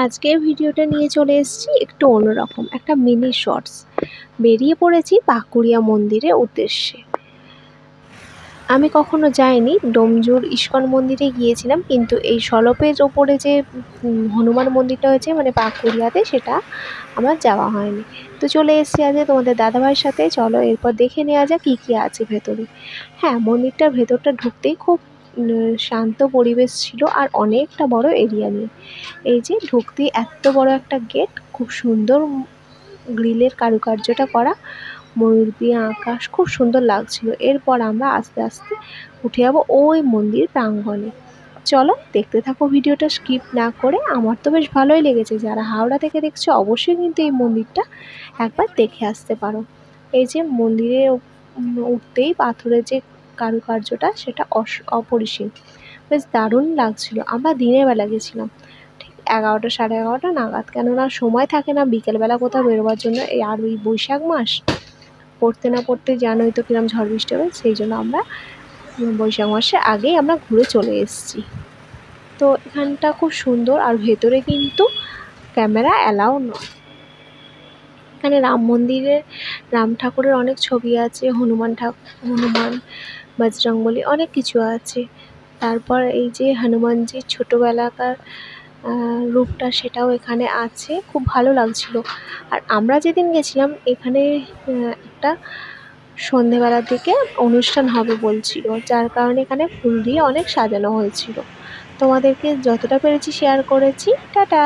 আজকের ভিডিওটা নিয়ে চলে এসেছি একটু অন্যরকম একটা মিনি শর্টস। বেরিয়ে পড়েছি পাকুড়িয়া মন্দিরের উদ্দেশ্যে। আমি কখনো যাইনি, ডোমজুর ইস্কন মন্দিরে গিয়েছিলাম, কিন্তু এই সলপের ওপরে যে হনুমান মন্দিরটা হয়েছে মানে পাকুড়িয়াতে, সেটা আমার যাওয়া হয়নি। তো চলে এসেছি আজকে তোমাদের দাদাভাইয়ের সাথে। চলো এরপর দেখে নেওয়া যাক কী কী আছে ভেতরে। হ্যাঁ, মন্দিরটার ভেতরটা ঢুকতেই খুব শান্ত পরিবেশ ছিল আর অনেকটা বড় এরিয়া নিয়ে। এই যে ঢুকতেই এত বড় একটা গেট, খুব সুন্দর গ্রিলের কারুকার্যটা করা, ময়ূর দিয়ে আকাশ, খুব সুন্দর লাগছিল। এরপর আমরা আস্তে আস্তে উঠে যাবো ওই মন্দির প্রাঙ্গণে। চলো দেখতে থাকো ভিডিওটা স্কিপ না করে। আমার তো বেশ ভালোই লেগেছে। যারা হাওড়া থেকে দেখছো অবশ্যই কিন্তু এই মন্দিরটা একবার দেখে আসতে পারো। এই যে মন্দিরে উঠতেই পাথরের যে কারুকার্যটা, সেটা অপরিসীম, বেশ দারুণ লাগছিল। আমরা দিনের বেলা গেছিলাম, ঠিক 11টা সাড়ে 11টা নাগাদ, কেননা সময় থাকে না বিকেলবেলা কোথাও বেরোবার জন্য। আর ওই বৈশাখ মাস পড়তে না পড়তে জানোই তো কিরম ঝড় বৃষ্টি হবে, সেই জন্য আমরা বৈশাখ মাসের আগেই আমরা ঘুরে চলে এসেছি। তো এখানটা খুব সুন্দর, আর ভেতরে কিন্তু ক্যামেরা অ্যালাউ নয়। এখানে রাম মন্দিরের রাম ঠাকুরের অনেক ছবি আছে, হনুমান বজরংবলী অনেক কিছু আছে। তারপর এই যে হনুমানজির ছোটোবেলাকার রূপটা, সেটাও এখানে আছে, খুব ভালো লাগছিল। আর আমরা যেদিন গেছিলাম এখানে একটা সন্ধেবেলার দিকে অনুষ্ঠান হবে বলছিল, যার কারণে এখানে ফুল দিয়ে অনেক সাজানো হয়েছিল। তোমাদেরকে যতটা পেরেছি শেয়ার করেছি। টাটা।